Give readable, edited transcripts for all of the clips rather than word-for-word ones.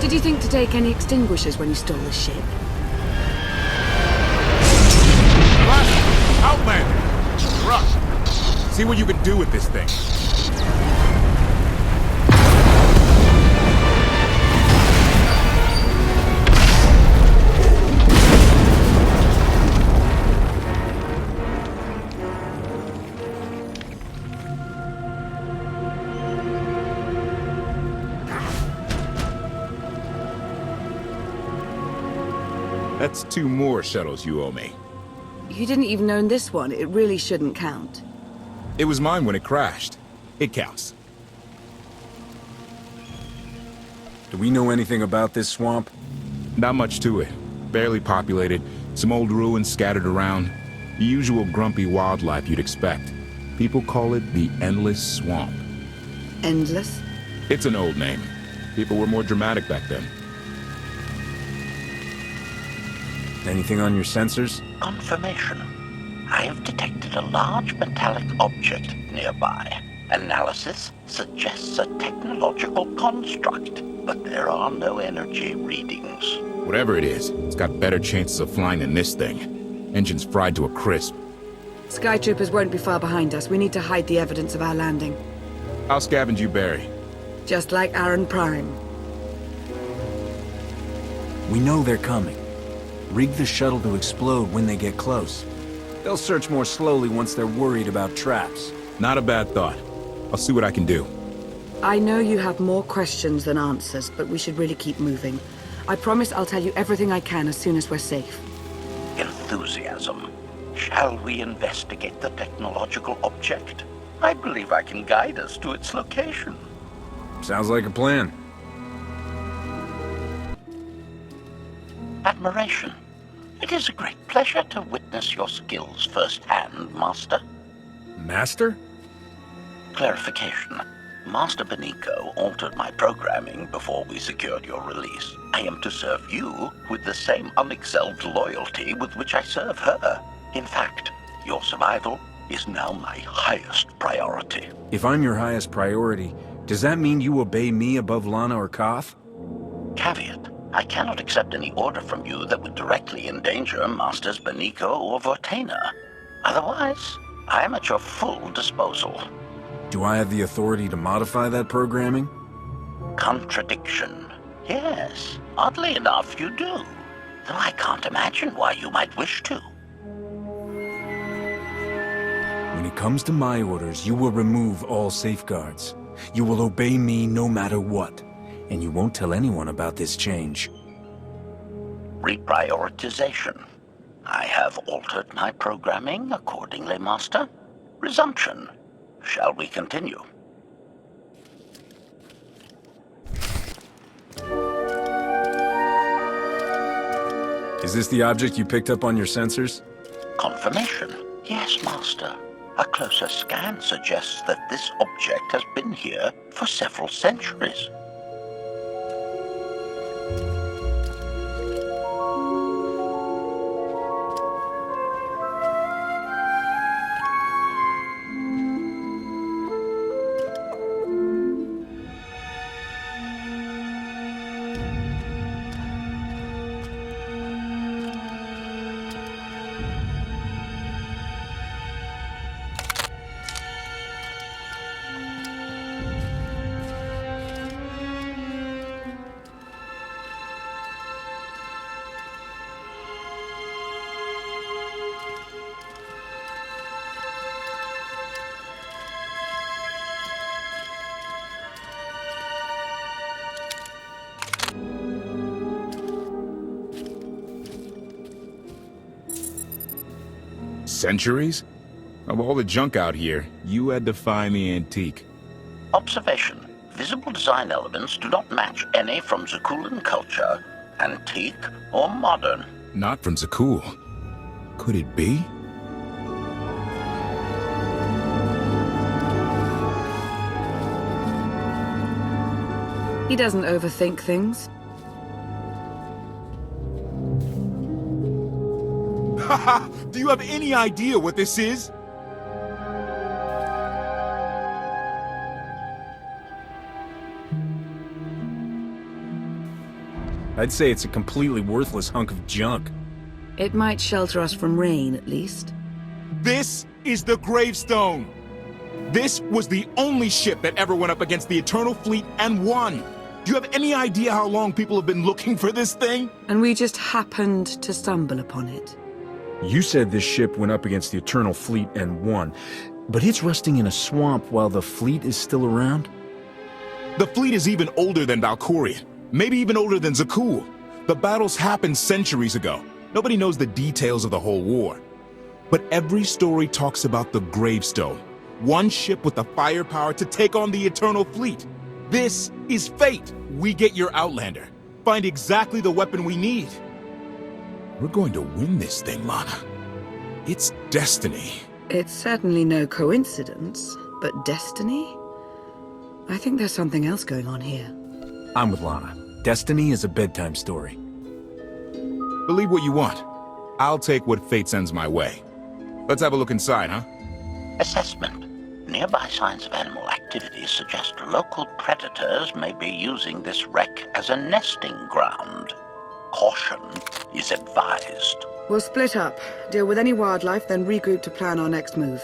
Did you think to take any extinguishers when you stole the ship? Outlander! Rush! See what you can do with this thing. That's 2 more shuttles you owe me. You didn't even own this one. It really shouldn't count. It was mine when it crashed. It counts. Do we know anything about this swamp? Not much to it. Barely populated, some old ruins scattered around. The usual grumpy wildlife you'd expect. People call it the Endless Swamp. Endless? It's an old name. People were more dramatic back then. Anything on your sensors? Confirmation. I have detected a large metallic object nearby. Analysis suggests a technological construct, but there are no energy readings. Whatever it is, it's got better chances of flying than this thing. Engine's fried to a crisp. Sky troopers won't be far behind us. We need to hide the evidence of our landing. I'll scavenge you, Barry. Just like Aaron Prime. We know they're coming. Rig the shuttle to explode when they get close. They'll search more slowly once they're worried about traps. Not a bad thought. I'll see what I can do. I know you have more questions than answers, but we should really keep moving. I promise I'll tell you everything I can as soon as we're safe. Enthusiasm. Shall we investigate the technological object? I believe I can guide us to its location. Sounds like a plan. Admiration. It is a great pleasure to witness your skills firsthand, Master. Master? Clarification. Master Benico altered my programming before we secured your release. I am to serve you with the same unexcelled loyalty with which I serve her. In fact, your survival is now my highest priority. If I'm your highest priority, does that mean you obey me above Lana or Koth? Caveat. I cannot accept any order from you that would directly endanger Masters Benico or Vortena. Otherwise, I am at your full disposal. Do I have the authority to modify that programming? Contradiction. Yes, oddly enough, you do. Though I can't imagine why you might wish to. When it comes to my orders, you will remove all safeguards. You will obey me no matter what. And you won't tell anyone about this change. Reprioritization. I have altered my programming accordingly, Master. Resumption. Shall we continue? Is this the object you picked up on your sensors? Confirmation. Yes, Master. A closer scan suggests that this object has been here for several centuries. Centuries? Of all the junk out here, you had to find the antique. Observation. Visible design elements do not match any from Zakulan culture, antique or modern. Not from Zakul. Could it be? He doesn't overthink things. Haha! Do you have any idea what this is? I'd say it's a completely worthless hunk of junk. It might shelter us from rain, at least. This is the Gravestone! This was the only ship that ever went up against the Eternal Fleet and won! Do you have any idea how long people have been looking for this thing? And we just happened to stumble upon it. You said this ship went up against the Eternal Fleet and won, but it's rusting in a swamp while the fleet is still around? The fleet is even older than Valkyrian, maybe even older than Zakul. The battles happened centuries ago. Nobody knows the details of the whole war. But every story talks about the Gravestone, one ship with the firepower to take on the Eternal Fleet. This is fate. We get your Outlander. Find exactly the weapon we need. We're going to win this thing, Lana. It's destiny. It's certainly no coincidence, but destiny? I think there's something else going on here. I'm with Lana. Destiny is a bedtime story. Believe what you want. I'll take what fate sends my way. Let's have a look inside, huh? Assessment. Nearby signs of animal activity suggest local predators may be using this wreck as a nesting ground. Caution is advised. We'll split up, deal with any wildlife, then regroup to plan our next move.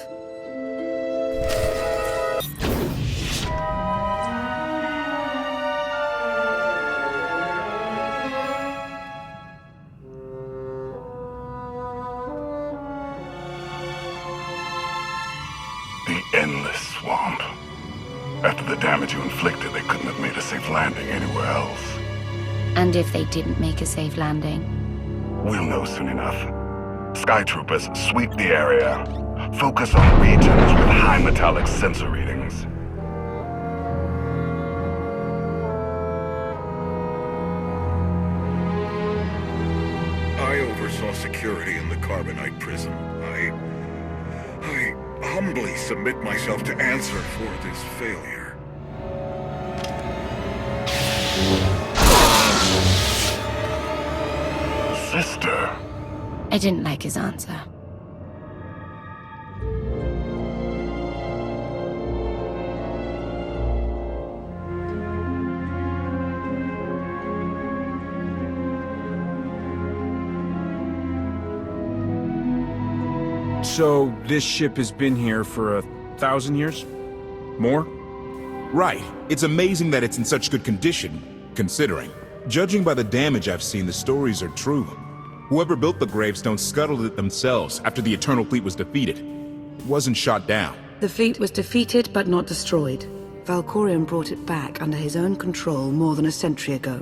The endless swamp. After the damage you inflicted, they couldn't have made a safe landing anywhere else. And if they didn't make a safe landing? We'll know soon enough. Sky Troopers, sweep the area. Focus on regions with high metallic sensor readings. I oversaw security in the Carbonite prison. I humbly submit myself to answer for this failure. Sister. I didn't like his answer. So, this ship has been here for 1,000 years? More? Right. It's amazing that it's in such good condition, considering. Judging by the damage I've seen, the stories are true. Whoever built the Gravestone scuttled it themselves after the Eternal Fleet was defeated. It wasn't shot down. The fleet was defeated but not destroyed. Valkorion brought it back under his own control more than a century ago.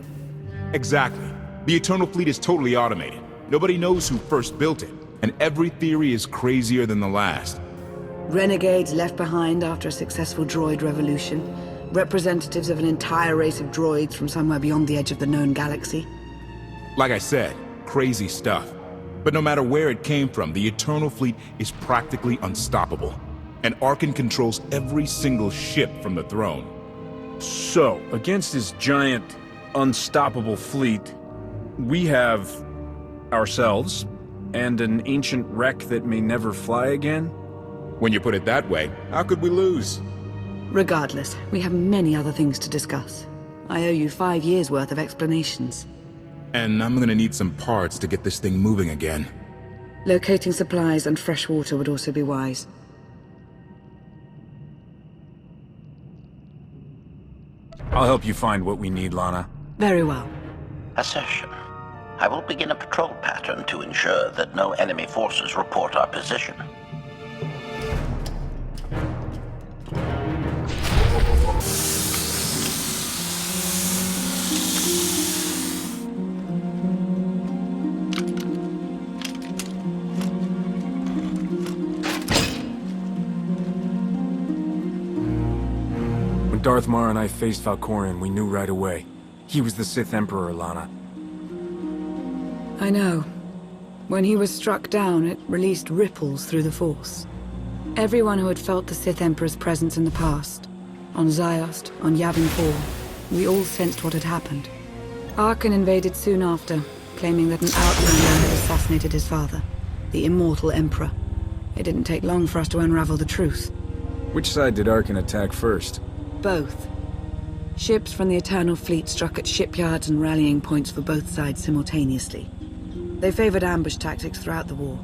Exactly. The Eternal Fleet is totally automated. Nobody knows who first built it, and every theory is crazier than the last. Renegades left behind after a successful droid revolution. Representatives of an entire race of droids from somewhere beyond the edge of the known galaxy. Like I said, crazy stuff. But no matter where it came from, the Eternal Fleet is practically unstoppable. And Arkan controls every single ship from the throne. So, against this giant, unstoppable fleet, we have ourselves and an ancient wreck that may never fly again? When you put it that way, how could we lose? Regardless, we have many other things to discuss. I owe you 5 years' worth of explanations. And I'm gonna need some parts to get this thing moving again. Locating supplies and fresh water would also be wise. I'll help you find what we need, Lana. Very well. Assertion. I will begin a patrol pattern to ensure that no enemy forces report our position. When Darth Mar and I faced Valkorion, we knew right away. He was the Sith Emperor, Lana. I know. When he was struck down, it released ripples through the Force. Everyone who had felt the Sith Emperor's presence in the past, on Ziost, on Yavin 4, we all sensed what had happened. Arkan invaded soon after, claiming that an Outlander had assassinated his father, the immortal Emperor. It didn't take long for us to unravel the truth. Which side did Arkan attack first? Both. Ships from the Eternal Fleet struck at shipyards and rallying points for both sides simultaneously. They favored ambush tactics throughout the war.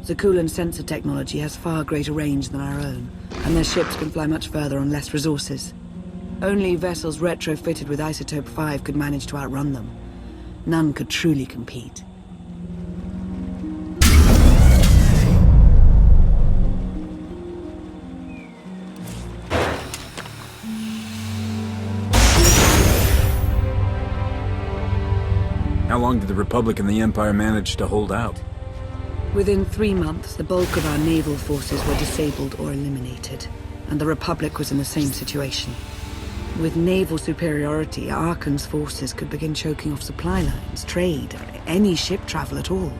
Zakulan's sensor technology has far greater range than our own, and their ships can fly much further on less resources. Only vessels retrofitted with Isotope 5 could manage to outrun them. None could truly compete. How long did the Republic and the Empire manage to hold out? Within 3 months, the bulk of our naval forces were disabled or eliminated, and the Republic was in the same situation. With naval superiority, Arkan's forces could begin choking off supply lines, trade, any ship travel at all.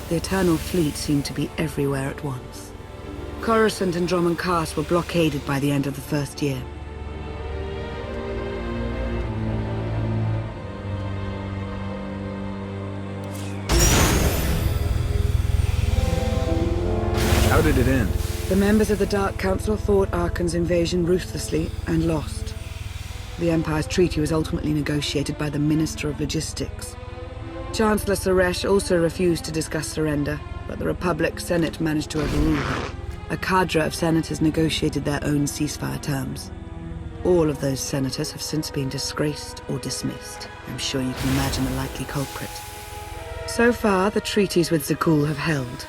The Eternal Fleet seemed to be everywhere at once. Coruscant and Drummond Cast were blockaded by the end of the first year. How did it end? The members of the Dark Council fought Arkan's invasion ruthlessly and lost. The Empire's treaty was ultimately negotiated by the Minister of Logistics. Chancellor Suresh also refused to discuss surrender, but the Republic Senate managed to overrule her. A cadre of senators negotiated their own ceasefire terms. All of those senators have since been disgraced or dismissed. I'm sure you can imagine the likely culprit. So far, the treaties with Zakul have held.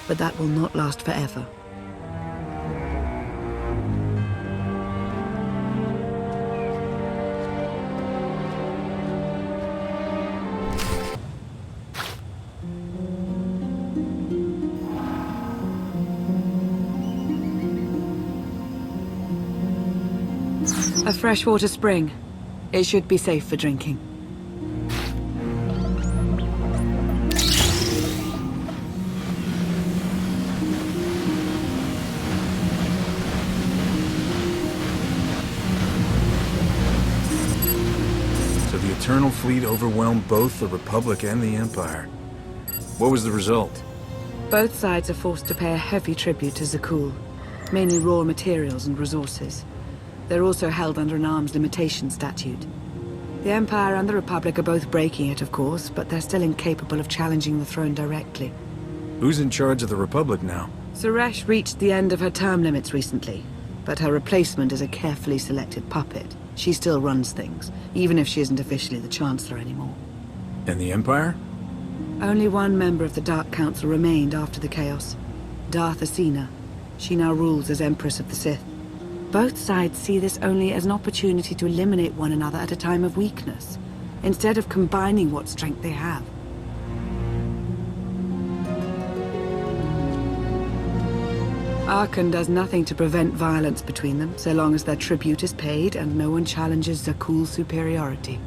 But that will not last forever. A freshwater spring. It should be safe for drinking. Eternal Fleet overwhelmed both the Republic and the Empire. What was the result? Both sides are forced to pay a heavy tribute to Zakul, mainly raw materials and resources. They're also held under an arms limitation statute. The Empire and the Republic are both breaking it, of course, but they're still incapable of challenging the throne directly. Who's in charge of the Republic now? Suresh reached the end of her term limits recently, but her replacement is a carefully selected puppet. She still runs things, even if she isn't officially the Chancellor anymore. And the Empire? Only one member of the Dark Council remained after the chaos. Darth Asina. She now rules as Empress of the Sith. Both sides see this only as an opportunity to eliminate one another at a time of weakness, instead of combining what strength they have. Arkan does nothing to prevent violence between them, so long as their tribute is paid and no one challenges Zakul's superiority.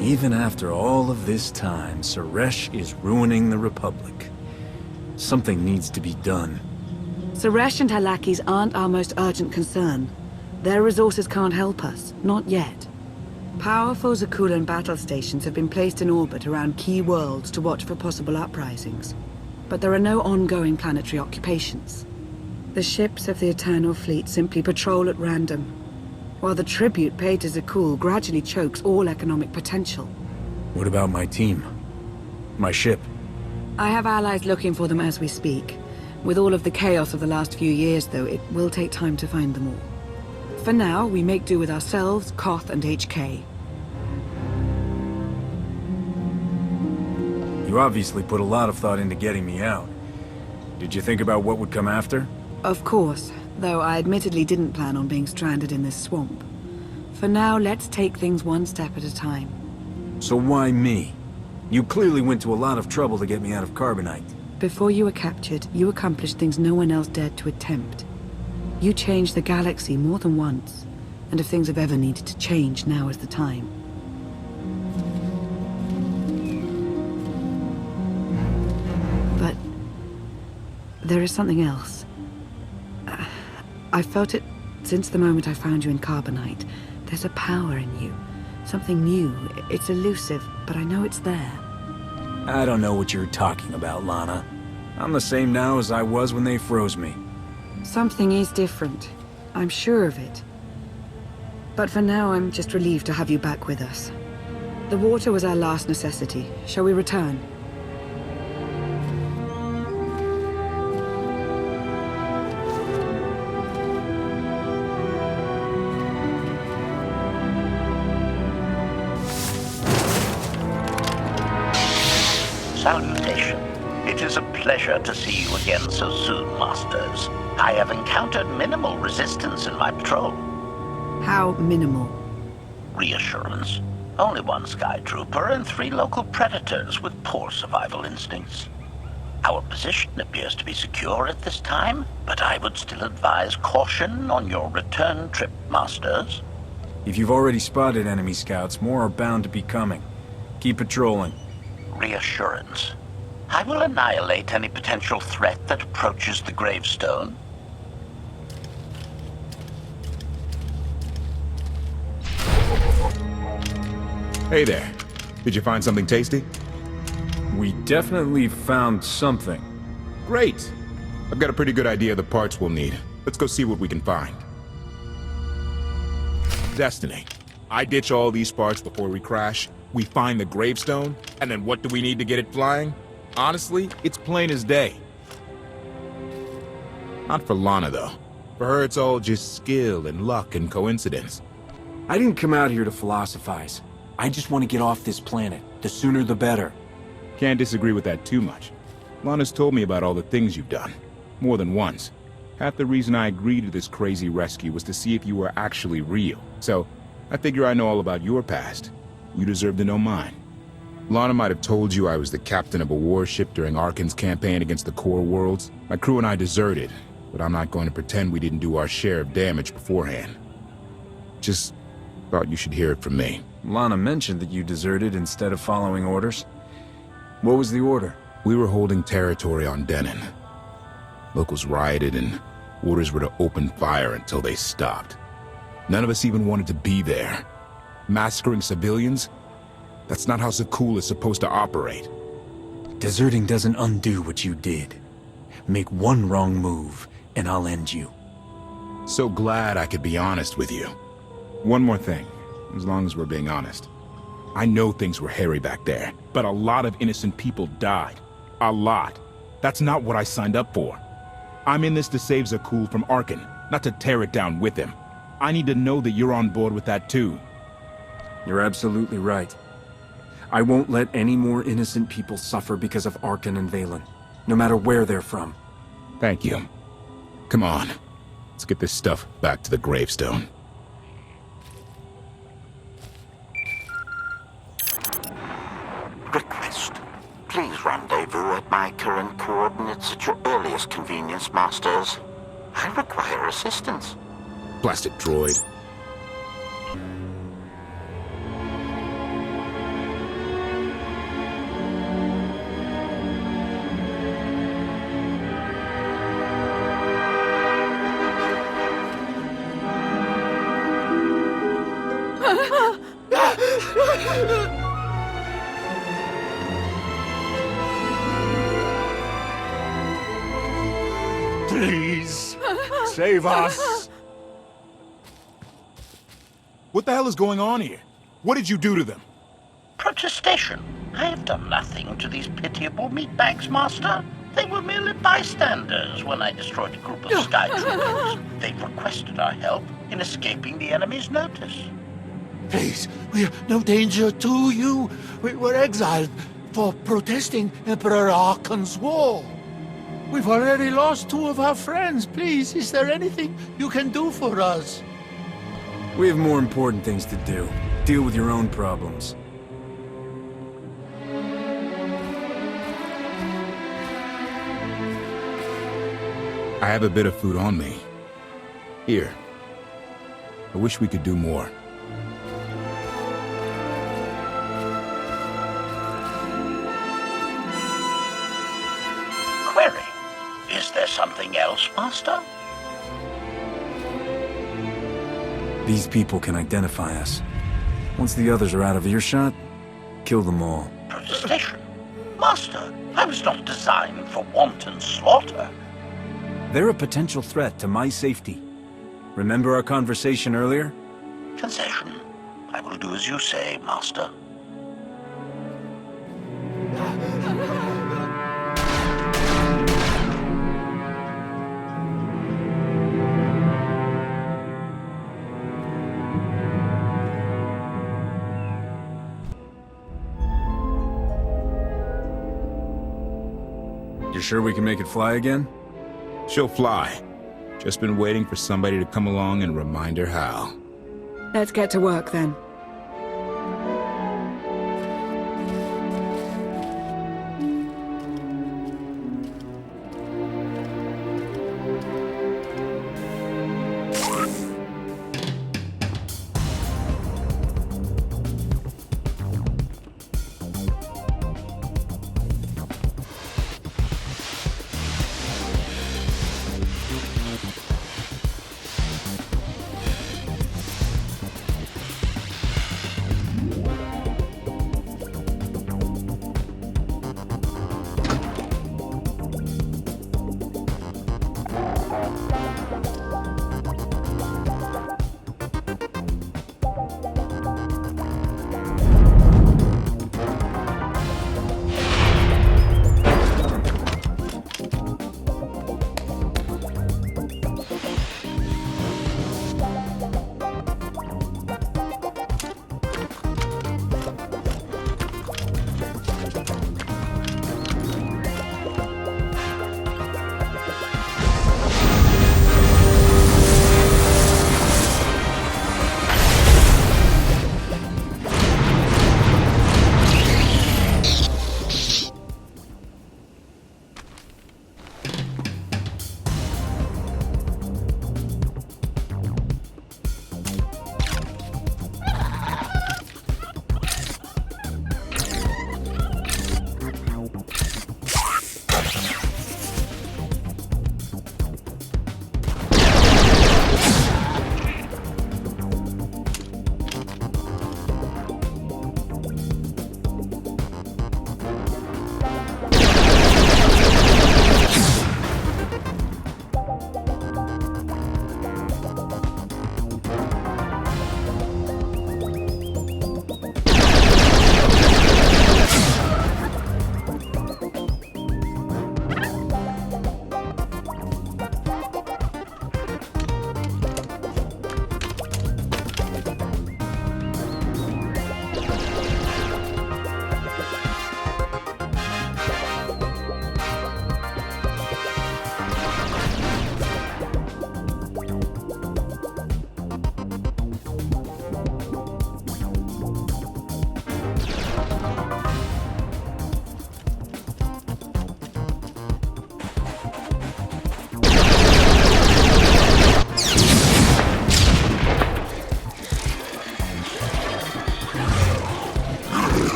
Even after all of this time, Suresh is ruining the Republic. Something needs to be done. Suresh and her lackeys aren't our most urgent concern. Their resources can't help us, not yet. Powerful Zakulan battle stations have been placed in orbit around key worlds to watch for possible uprisings. But there are no ongoing planetary occupations. The ships of the Eternal Fleet simply patrol at random, while the tribute paid to Zakul gradually chokes all economic potential. What about my team? My ship? I have allies looking for them as we speak. With all of the chaos of the last few years, though, it will take time to find them all. For now, we make do with ourselves, Koth, and HK. You obviously put a lot of thought into getting me out. Did you think about what would come after? Of course, though I admittedly didn't plan on being stranded in this swamp. For now, let's take things one step at a time. So why me? You clearly went to a lot of trouble to get me out of Carbonite. Before you were captured, you accomplished things no one else dared to attempt. You changed the galaxy more than once, and if things have ever needed to change, now is the time. But there is something else. I felt it since the moment I found you in Carbonite. There's a power in you. Something new. It's elusive, but I know it's there. I don't know what you're talking about, Lana. I'm the same now as I was when they froze me. Something is different. I'm sure of it. But for now, I'm just relieved to have you back with us. The water was our last necessity. Shall we return? Salutation. It is a pleasure to see you again so soon, Masters. I have encountered minimal resistance in my patrol. How minimal? Reassurance. Only one Sky Trooper and 3 local predators with poor survival instincts. Our position appears to be secure at this time, but I would still advise caution on your return trip, Masters. If you've already spotted enemy scouts, more are bound to be coming. Keep patrolling. Reassurance. I will annihilate any potential threat that approaches the Gravestone. Hey there. Did you find something tasty? We definitely found something. Great. I've got a pretty good idea of the parts we'll need. Let's go see what we can find. Destiny. I ditch all these parts before we crash. We find the Gravestone, and then what do we need to get it flying? Honestly, it's plain as day. Not for Lana, though. For her, it's all just skill and luck and coincidence. I didn't come out here to philosophize. I just want to get off this planet. The sooner the better. Can't disagree with that too much. Lana's told me about all the things you've done. More than once. Half the reason I agreed to this crazy rescue was to see if you were actually real. So, I figure I know all about your past. You deserve to know mine. Lana might have told you I was the captain of a warship during Arkan's campaign against the Core Worlds. My crew and I deserted, but I'm not going to pretend we didn't do our share of damage beforehand. Just thought you should hear it from me. Lana mentioned that you deserted instead of following orders. What was the order? We were holding territory on Denon. Locals rioted and orders were to open fire until they stopped. None of us even wanted to be there. Massacring civilians? That's not how Zakul is supposed to operate. Deserting doesn't undo what you did. Make one wrong move, and I'll end you. So glad I could be honest with you. One more thing, as long as we're being honest. I know things were hairy back there, but a lot of innocent people died. A lot. That's not what I signed up for. I'm in this to save Zakul from Arkan, not to tear it down with him. I need to know that you're on board with that too. You're absolutely right. I won't let any more innocent people suffer because of Arkan and Valen, no matter where they're from. Thank you. Come on, let's get this stuff back to the Gravestone. Request. Please rendezvous at my current coordinates at your earliest convenience, Masters. I require assistance. Blasted droid. Please, save us. What the hell is going on here? What did you do to them? Protestation. I have done nothing to these pitiable meatbags, Master. They were merely bystanders when I destroyed a group of Sky Troopers. They requested our help in escaping the enemy's notice. Please, we're no danger to you. We were exiled for protesting Emperor Arkan's war. We've already lost 2 of our friends. Please, is there anything you can do for us? We have more important things to do. Deal with your own problems. I have a bit of food on me. Here. I wish we could do more. Query. Is there something else, Master? These people can identify us. Once the others are out of earshot, kill them all. Protestation. Master, I was not designed for wanton slaughter. They're a potential threat to my safety. Remember our conversation earlier? Concession. I will do as you say, Master. You sure we can make it fly again? She'll fly. Just been waiting for somebody to come along and remind her how. Let's get to work then.